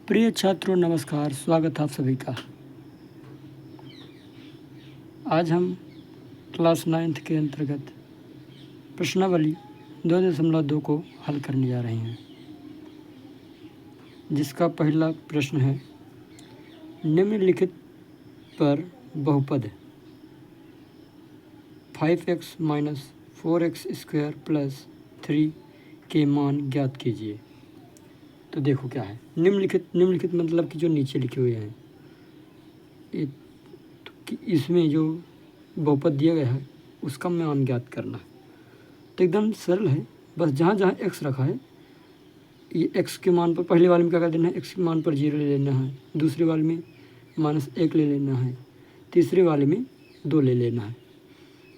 प्रिय छात्रों नमस्कार, स्वागत है आप सभी का। आज हम क्लास 9th के अंतर्गत प्रश्नावली 2.2 को हल करने जा रहे हैं, जिसका पहला प्रश्न है निम्नलिखित पर बहुपद 5x - 4x² + 3 के मान ज्ञात कीजिए। तो देखो क्या है निम्नलिखित मतलब कि जो नीचे लिखे हुए हैं, इसमें जो बहुपद दिया गया है उसका मान ज्ञात करना है। तो एकदम सरल है, बस जहाँ जहाँ x रखा है ये x के मान पर पहले वाले में क्या कर देना है, x के मान पर 0 ले लेना है, दूसरे वाले में -1 ले लेना है, तीसरे वाले में 2 ले लेना है,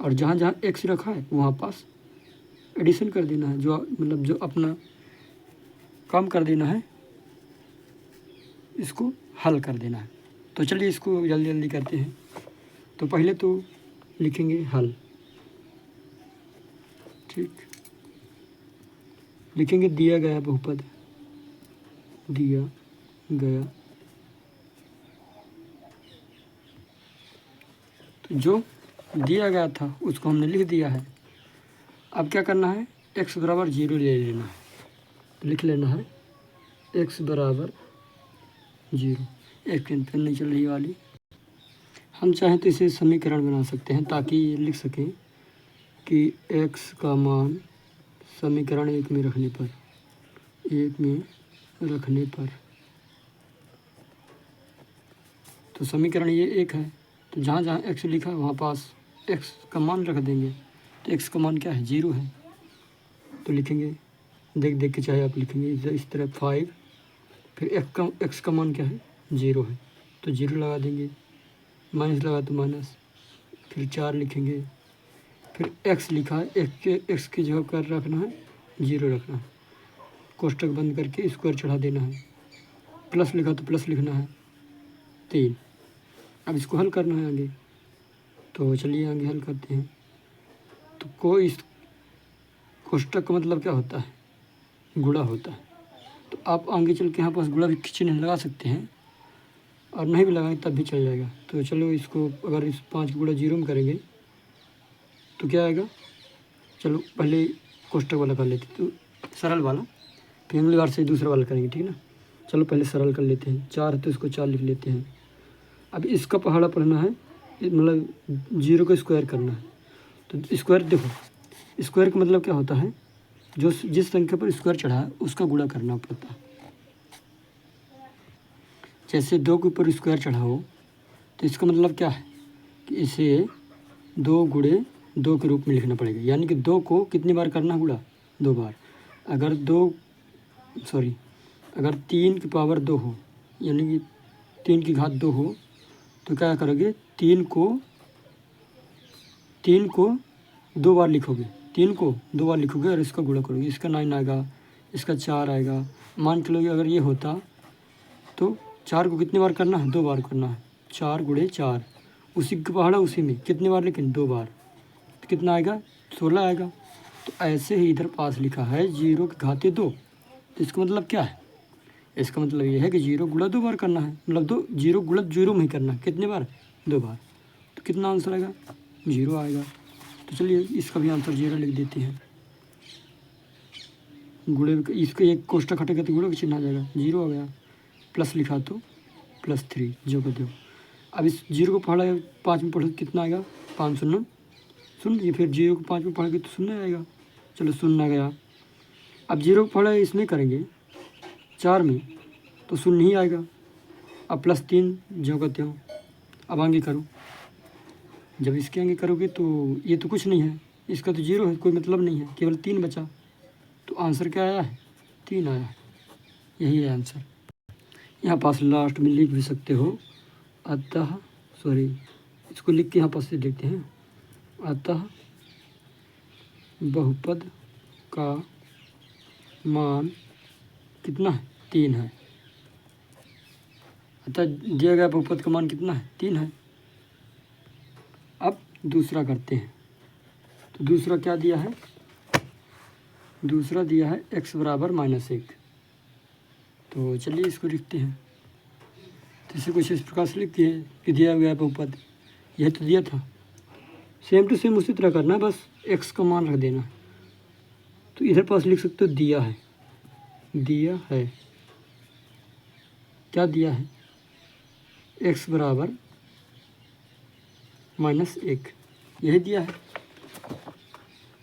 और जहाँ जहाँ x रखा है वहाँ पास एडिशन कर देना है, जो मतलब जो अपना काम कर देना है, इसको हल कर देना है। तो चलिए इसको जल्दी जल्दी करते हैं। तो पहले तो लिखेंगे हल, ठीक, लिखेंगे दिया गया बहुपद, दिया गया, तो जो दिया गया था उसको हमने लिख दिया है। अब क्या करना है, x बराबर 0 ले लेना है, तो लिख लेना है x बराबर 0। एक पेन नहीं चल रही वाली, हम चाहें तो इसे समीकरण बना सकते हैं ताकि ये लिख सकें कि x का मान समीकरण 1 में रखने पर, तो समीकरण ये 1 है, तो जहाँ जहाँ x लिखा है वहाँ पास x का मान रख देंगे। तो x का मान क्या है, 0 है, तो लिखेंगे देख देख के, चाहे आप लिखेंगे इस तरह 5, फिर x का मान क्या है, 0 है, तो 0 लगा देंगे, माइनस लगा तो माइनस, फिर 4 लिखेंगे, फिर x लिखा है, x की जगह कर रखना है 0 रखना है, कोष्टक बंद करके स्क्वायर चढ़ा देना है, प्लस लिखा तो प्लस लिखना है 3। अब इसको हल करना है आगे, तो चलिए आगे हल करते हैं। तो कोई इस कोष्टक का मतलब क्या होता है, गुणा होता है, तो आप आगे चल के यहाँ पास गुणा भी चिन्ह लगा सकते हैं, और नहीं भी लगाएं तब भी चल जाएगा। तो चलो इसको अगर इस 5 का गुणा 0 में करेंगे तो क्या आएगा, चलो पहले कोष्टक वाला कर लेते, तो सरल वाला, फिर अगली बार से दूसरा वाला करेंगे, ठीक ना। चलो पहले सरल कर लेते हैं, 4 है तो इसको 4 लिख लेते हैं। अब इसका पहाड़ा पढ़ना है, मतलब 0 का स्क्वायर करना है। तो स्क्वायर देखो, स्क्वायर का मतलब क्या होता है, जो जिस संख्या पर स्क्वायर चढ़ा है उसका गुणा करना पड़ता है। जैसे 2 के ऊपर स्क्वायर चढ़ा हो तो इसका मतलब क्या है कि इसे 2 गुणे 2 के रूप में लिखना पड़ेगा, यानी कि 2 को कितनी बार करना है गुणा, 2 बार। अगर 3 की पावर 2 हो, यानी कि 3 की घात 2 हो, तो क्या करोगे, 3 को 2 बार लिखोगे, 3 को 2 बार लिखोगे और इसका गुणा करोगे, इसका 9 आएगा, इसका 4 आएगा। मान के लोगे अगर ये होता तो 4 को कितनी बार करना है, 2 बार करना है, 4 गुणे 4, उसी का पहाड़ा उसी में कितनी बार, लेकिन 2 बार, तो कितना आएगा, 16 आएगा। तो ऐसे ही इधर पास लिखा है 0 की घाते 2, तो इसका मतलब क्या है, इसका मतलब ये है कि 0 गुणा 2 बार करना है, मतलब 0 गुणा 0 में ही करना है, कितने बार, 2 बार। तो कितना आंसर आएगा, 0 आएगा। तो चलिए इसका भी आंसर 0 लिख देते हैं। गुणे इसका एक कोष्टक हटेगा तो गुणे का चिन्ह आ जाएगा, 0 आ गया, प्लस लिखा तो +3 जो को दो। अब इस 0 को पढ़ा 5 में पढ़ो कितना आएगा, 5 शून्य शून्य, ये फिर 0 को 5 में पढ़ेंगे तो 0 आएगा, चलो 0 आ गया। अब 0 को पढ़ा इसमें करेंगे 4 में तो 0 ही आएगा। अब +3 जो कहते हो, अब आगे करो, जब इसके आगे करोगे तो ये तो कुछ नहीं है, इसका तो 0 है, कोई मतलब नहीं है, केवल 3 बचा, तो आंसर क्या आया है, 3 आया है, यही है आंसर। यहाँ पास लास्ट में लिख भी सकते हो, अतः इसको लिख के यहाँ पास से देखते हैं, अतः बहुपद का मान कितना है, 3 है। अतः दिया गया बहुपद का मान कितना है, 3 है। अब दूसरा करते हैं, तो दूसरा क्या दिया है, दूसरा दिया है x बराबर -1, तो चलिए इसको लिखते हैं। तो इसे कुछ इस प्रकार से लिखते हैं कि दिया गया बहुपद, यह तो दिया था, सेम टू सेम उसी तरह करना है, बस एक्स का मान रख देना। तो इधर पास लिख सकते हो दिया है, दिया है, क्या दिया है, एक्स बराबर -1, यही दिया है।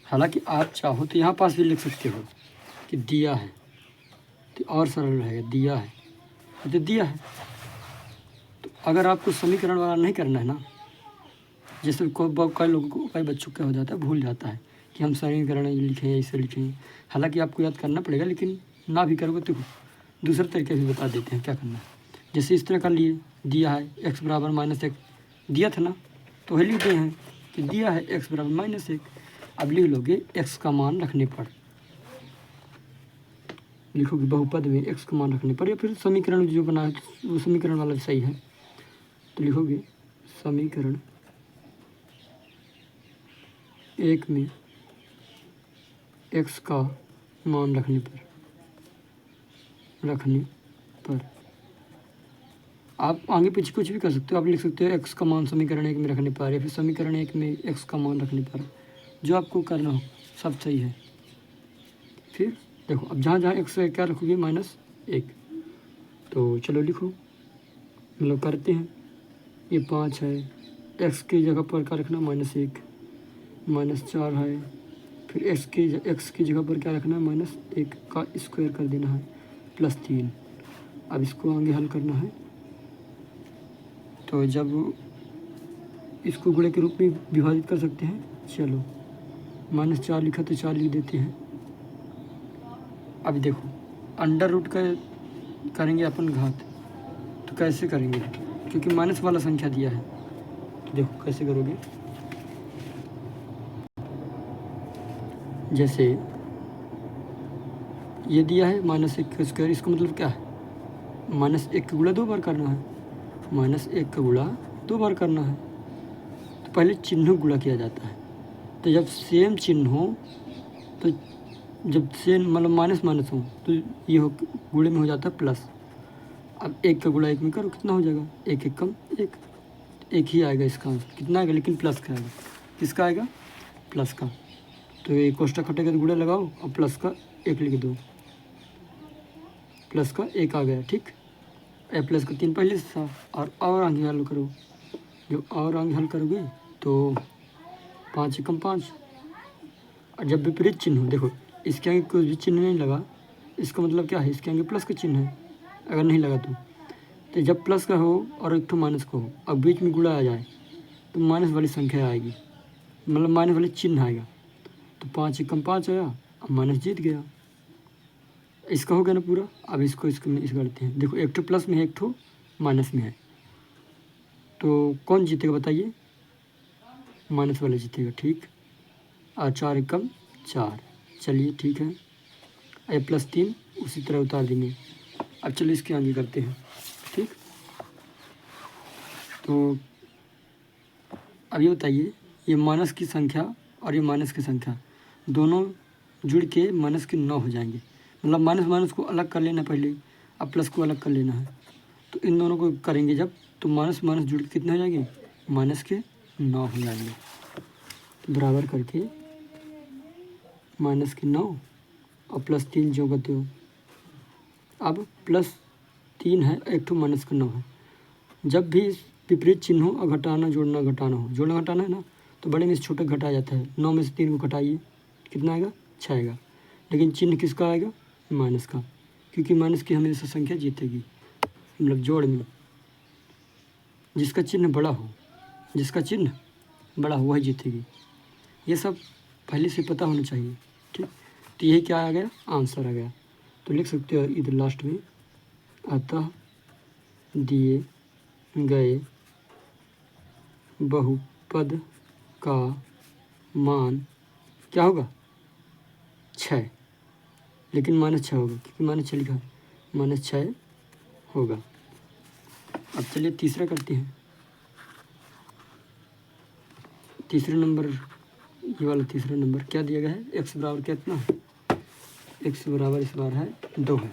हालांकि आप चाहो तो यहाँ पास भी लिख सकते हो कि दिया है, तो और सरल रहेगा, दिया है, तो दिया है। तो अगर आपको समीकरण वाला नहीं करना है ना, जैसे कई लोगों को, कई बच्चों का हो जाता है, भूल जाता है कि हम समीकरण लिखें या इसे लिखें। हालांकि आपको याद करना पड़ेगा, लेकिन ना भी करोगे तो दूसरे तरीके से बता देते हैं क्या करना है। जैसे इस तरह कर लिए, दिया है एक्स बराबर -1, दिया था ना, तो वही लिखते हैं कि दिया है एक्स बराबर -1। अब लिख लोगे एक्स का मान रखने पर, लिखोगे बहुपद में एक्स का मान रखने पर, या फिर समीकरण जो बना है वो समीकरण वाला सही है, तो लिखोगे समीकरण 1 में एक्स का मान रखने पर आप आगे पीछे कुछ भी कर सकते हो। आप लिख सकते हो एक्स का मान समीकरण 1 में रखने पर, या फिर समीकरण 1 में एक्स का मान रखने पर, जो आपको करना हो सब सही है। फिर देखो, अब जहाँ जहाँ एक्स है क्या रखोगे, -1। तो चलो लिखो, मतलब करते हैं। ये 5 है, एक्स की जगह पर क्या रखना, -1, -4 है, फिर एक्स की जगह पर क्या रखना है, -1 का स्क्वायर कर देना है, +3। अब इसको आगे हल करना है। तो जब इसको गुणे के रूप में विभाजित कर सकते हैं, चलो -4 लिखा तो 4 लिख देते हैं। अब देखो, अंडर रूट का करेंगे अपन घात, तो कैसे करेंगे, क्योंकि माइनस वाला संख्या दिया है। तो देखो कैसे करोगे, जैसे ये दिया है -1 का स्क्वायर, इसका मतलब क्या है, -1 का गुणा 2 बार करना है, -1 का गुणा 2 बार करना है। तो पहले चिन्ह गुणा किया जाता है, तो जब सेम चिन्ह हो, तो जब सेम मतलब माइनस माइनस हो, तो ये हो गुणे में हो जाता है प्लस। अब 1 का गुणा 1 में करो, कितना हो जाएगा, 1 1 कम 1, एक ही आएगा इसका आंसर, कितना आएगा, लेकिन प्लस का आएगा, किसका आएगा, प्लस का। तो ये कोष्टक हटेगा तो गुणा लगाओ और प्लस का 1 लिख दो, प्लस का 1 आ गया, ठीक। प्लस का 3 पहले से था, और आगे हल करो, जो और आगे हल करोगे तो 5 एकम 5। और जब विपरीत चिन्ह हो, देखो इसके आगे कोई भी चिन्ह नहीं लगा, इसका मतलब क्या है, इसके आगे प्लस का चिन्ह है, अगर नहीं लगा तो जब प्लस का हो और एक तो माइनस का हो, अब बीच में गुणा आ जाए तो माइनस वाली संख्या आएगी, मतलब माइनस वाली चिन्ह आएगा। तो 5 एकम 5 आया, अब माइनस जीत गया, इसका हो गया ना पूरा। अब इसको इस करते हैं, देखो एक तो प्लस में है, एक तो माइनस में है, तो कौन जीतेगा बताइए, माइनस वाला जीतेगा, ठीक। और 4 एकम 4, चलिए ठीक है। +3 उसी तरह उतार देंगे। अब चलिए इसके आगे करते हैं, ठीक। तो अब ये बताइए, ये माइनस की संख्या और ये माइनस की संख्या दोनों जुड़ के माइनस के 9 हो जाएंगे, मतलब माइनस माइनस को अलग कर लेना पहले, अब प्लस को अलग कर लेना है। तो इन दोनों को करेंगे जब, तो माइनस माइनस जुड़ के कितने हो जाएंगे, माइनस के 9 हो जाएंगे। तो बराबर करके माइनस के 9 और +3 जो करते हो, अब +3 है, एक तो माइनस का 9 है। जब भी विपरीत चिन्ह हो और घटाना जोड़ना घटाना हो, जोड़ना घटाना है ना, तो बड़े में से छोटा घटाया जाता है। 9 में से 3 को घटाइए, कितना आएगा, 6 आएगा, लेकिन चिन्ह किसका आएगा, माइनस का, क्योंकि माइनस की हमेशा संख्या जीतेगी, मतलब जोड़ में जिसका चिन्ह बड़ा हो, जिसका चिन्ह बड़ा हो वही जीतेगी। ये सब पहले से पता होना चाहिए, ठीक। तो यही क्या आ गया, आंसर आ गया। तो लिख सकते हो इधर लास्ट में, अतः दिए गए बहुपद का मान क्या होगा, 6, लेकिन -6 होगा, क्योंकि -6 लिखा है, -6 होगा। अब चलिए तीसरा करते हैं, तीसरे नंबर, ये वाला तीसरा नंबर क्या दिया गया है, एक्स बराबर कितना है, एक्स बराबर इस बार है 2 है।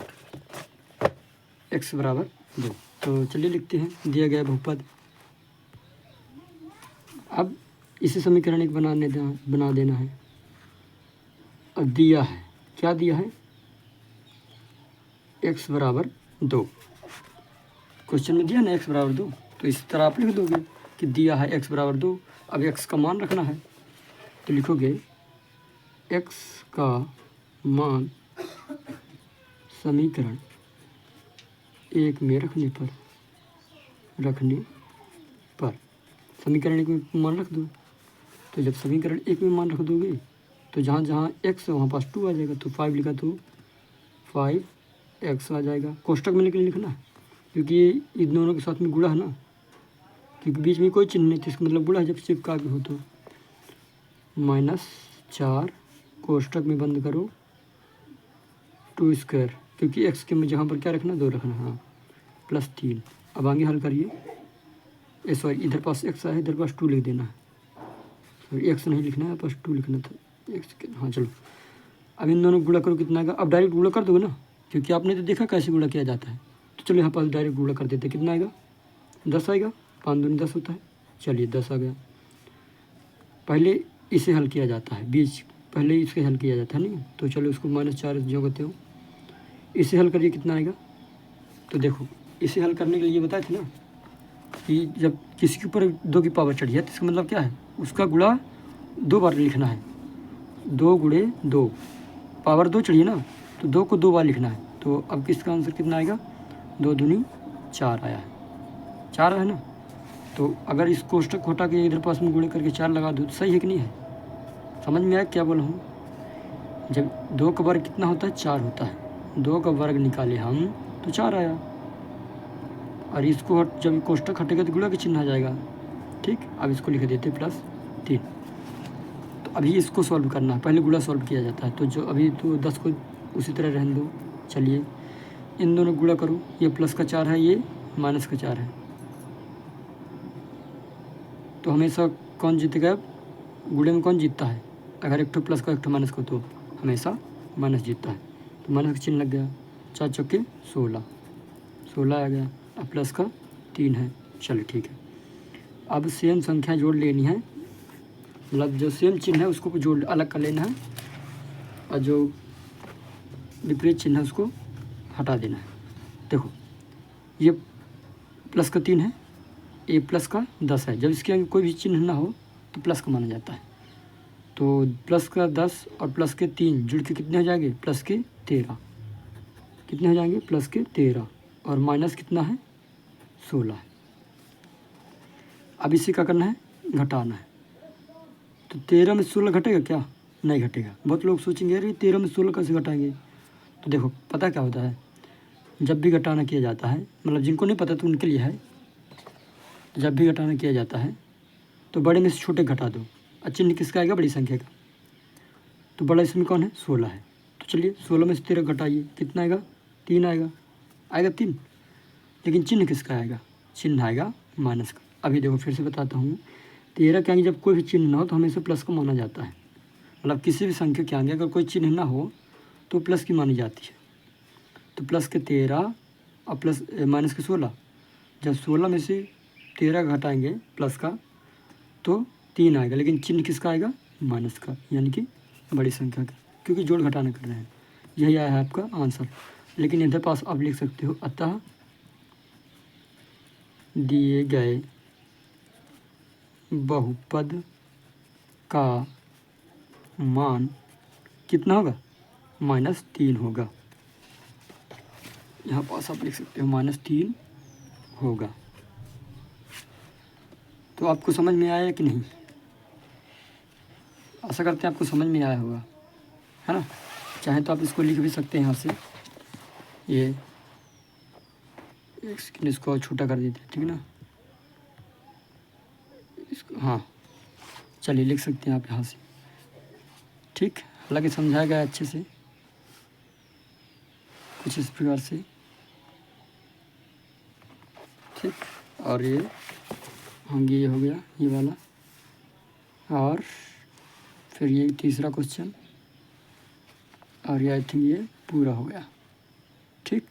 x बराबर 2। तो चलिए लिखते हैं दिया गया बहुपद। अब इसे समीकरण एक बना देना है। अब दिया है, क्या दिया है, x बराबर 2। क्वेश्चन में दिया ना x बराबर 2, तो इस तरह आप लिख दोगे कि दिया है x बराबर 2। अब x का मान रखना है, तो लिखोगे x का मान समीकरण 1 में रखने पर समीकरण 1 में मान रख दो। तो जब समीकरण 1 में मान रख दोगे तो जहाँ जहाँ x है वहाँ पास 2 आ जाएगा। तो 5 लिखा तो 5x आ जाएगा। कोष्टक में लेकिन लिखना है, क्योंकि ये इन दोनों के साथ में गुणा है ना, क्योंकि बीच में कोई चिन्ह नहीं, तो इसका मतलब गुणा है। जब चिपका भी हो तो -4 कोष्टक में बंद करो 2 स्क्वायर, क्योंकि x के में जहाँ पर क्या रखना, 2 रखना, हाँ, +3। अब आगे हल करिए। सॉरी, इधर पास x है, इधर पास 2 लिख देना है। सॉरी, x नहीं लिखना है, पास 2 लिखना था x। हाँ चलो, अब इन दोनों गुणा करो, कितना आएगा। अब डायरेक्ट गुणा कर दोगे ना, क्योंकि आपने तो देखा कैसे गुणा किया जाता है। तो चलो यहाँ पास डायरेक्ट गुणा कर देते। कितना आएगा, 10 आएगा। 5 दूनी 10 होता है। चलिए 10 आ गया। पहले इसे हल किया जाता है, बीच पहले इसके हल किया जाता है नहीं। तो चलो उसको -4 जोड़ते हो, इसे हल करिए, कितना आएगा। तो देखो, इसे हल करने के लिए बताए थे ना कि जब किसी के ऊपर 2 की पावर चढ़ी है तो इसका मतलब क्या है, उसका गुणा 2 बार लिखना है। 2 गुणे 2, पावर 2 चढ़ी है ना, तो 2 को 2 बार लिखना है। तो अब किसका आंसर कितना आएगा, 2 दूनी 4 आया है। 4 है ना। तो अगर इस कोष्टक को हटा के इधर पास में गुणे करके 4 लगा दूँ तो सही है कि नहीं है। समझ में आया क्या बोला हूँ। जब 2 का वर्ग कितना होता है, 4 होता है। 2 का वर्ग निकाले हम तो 4 आया। और इसको जब कोष्टक हटेगा तो गुणा का चिन्ह आ जाएगा। ठीक, अब इसको लिख देते +3। तो अभी इसको सॉल्व करना है, पहले गुणा सॉल्व किया जाता है। तो जो अभी तो 10 को उसी तरह रहने दो। चलिए इन दोनों गुणा करो, ये +4 है, ये -4 है। तो हमेशा कौन जीतेगा, गुणे में कौन जीतता है। अगर एक ठो प्लस का एक ठो माइनस का, तो हमेशा माइनस जीतता है। तो माइनस का चिन्ह लग गया। 4 चौके 16 आ गया। अब प्लस का 3 है। चलो ठीक है। अब सेम संख्या जोड़ लेनी है, मतलब जो सेम चिन्ह है उसको जोड़ अलग कर लेना है, और जो विपरीत चिन्ह है उसको हटा देना है। देखो, ये प्लस का 3 है, ये प्लस का 10 है। जब इसके आगे कोई भी चिन्ह ना हो तो प्लस का माना जाता है। तो प्लस का 10 और प्लस के 3 जुड़ के कितने हो जाएंगे, प्लस के 13। कितने हो जाएंगे, प्लस के 13। और माइनस कितना है, 16 है। अब इसे क्या करना है, घटाना है। तो 13 में 16 घटेगा क्या, नहीं घटेगा। बहुत लोग सोचेंगे अरे 13 में 16 कैसे घटाएंगे। तो देखो, पता क्या होता है, जब भी घटाना किया जाता है, मतलब जिनको नहीं पता तो उनके लिए है, जब भी घटाना किया जाता है तो बड़े में से छोटे घटा दो। और चिन्ह किसका आएगा, बड़ी संख्या का। तो बड़ा इसमें कौन है, 16 है। तो चलिए 16 में से 13 घटाइए, कितना आएगा, 3 आएगा 3। लेकिन चिन्ह किसका आएगा, चिन्ह आएगा माइनस का। अभी देखो फिर से बताता हूँ, 13 के आगे जब कोई भी चिन्ह ना हो तो हमेशा प्लस को माना जाता है। मतलब किसी भी संख्या के आगे अगर कोई चिन्ह ना हो तो प्लस की मानी जाती है। तो प्लस के 13 और प्लस माइनस के 16, जब 16 में से 13 घटाएंगे प्लस का तो 3 आएगा। लेकिन चिन्ह किसका आएगा, माइनस का, यानी कि बड़ी संख्या का, क्योंकि जोड़ घटाना कर रहे हैं। यही आया है आपका आंसर। लेकिन इधर पास आप लिख सकते हो, अतः दिए गए बहुपद का मान कितना होगा, -3 होगा। यहाँ पास आप लिख सकते हो -3 होगा। तो आपको समझ में आया कि नहीं, आशा करते हैं आपको समझ में आया होगा, है ना। चाहे तो आप इसको लिख भी सकते हैं यहाँ से, ये एक सेकेंड, इसको और छोटा कर देते हैं, ठीक है ना। इसको हाँ, चलिए लिख सकते हैं आप यहाँ से, ठीक। हालांकि समझाया गया अच्छे से, कुछ इस प्रकार से, ठीक। और ये होंगे, ये हो गया ये वाला, और फिर ये तीसरा क्वेश्चन, और ये आई थिंक ये पूरा हो गया, ठीक।